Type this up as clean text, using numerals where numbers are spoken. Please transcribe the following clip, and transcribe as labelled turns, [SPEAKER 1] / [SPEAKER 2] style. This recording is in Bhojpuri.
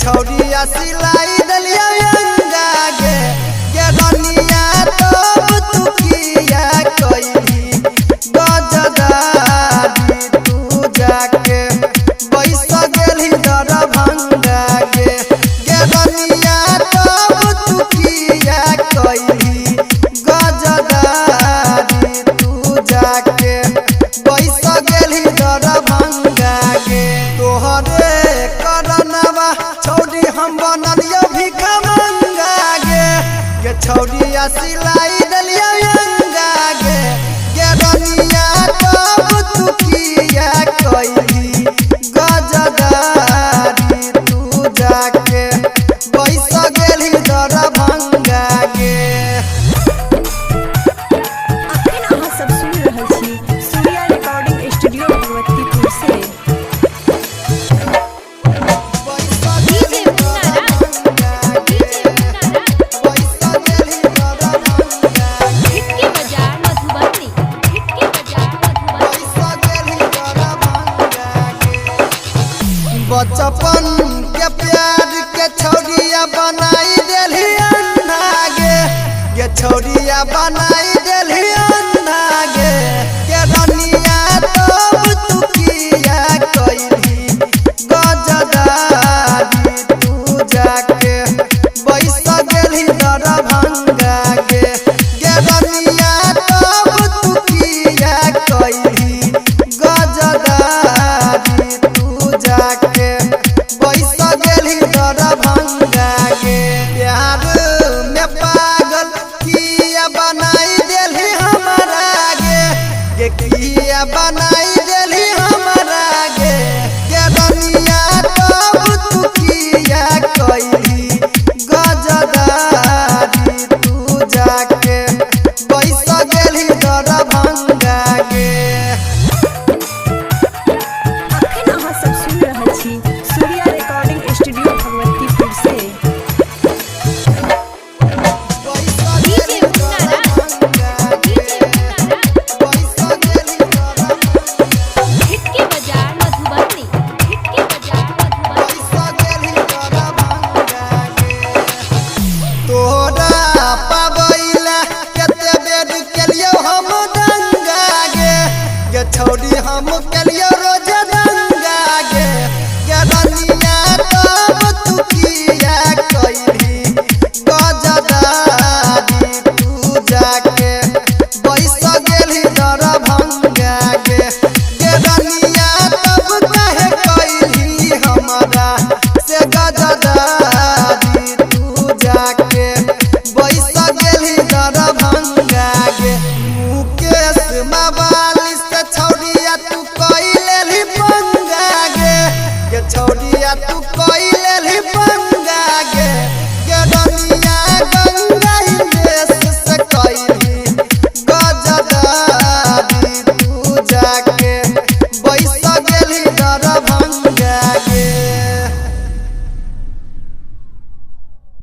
[SPEAKER 1] छौड़िया सिलाई दलिया अंगा गे रनिया तो तू किया कइली गजदारी तू जाके बैस गेली दरभंगा गे रनिया तो तू किया कइली गजदारी तू जाके बैस गेली दरभंगा गे तोहरे करनवा छौड़ी हम बनलियो भिखा मंगा गे छौड़िया सिलाई दलिया अंगा गे रनिया तो तू किया कइली गजदारी तू जाके बैस गेली दरभंगा गे।
[SPEAKER 2] अखन अहाँ सब सुनि रहल छी सूर्या रिकॉर्डिंग स्टूडियो भगवतीपुर से।
[SPEAKER 1] बचपन के प्यार के छौड़िया बनाई देली अन्ना गे छौड़िया बनाई देली अन्ना गे रनिया तो तू किया कइली गजदारी तू जाके बैस गेली दरभंगा गे रनिया तो तू किया कइली गजदारी तू जाके बैस गेली दरभंगा।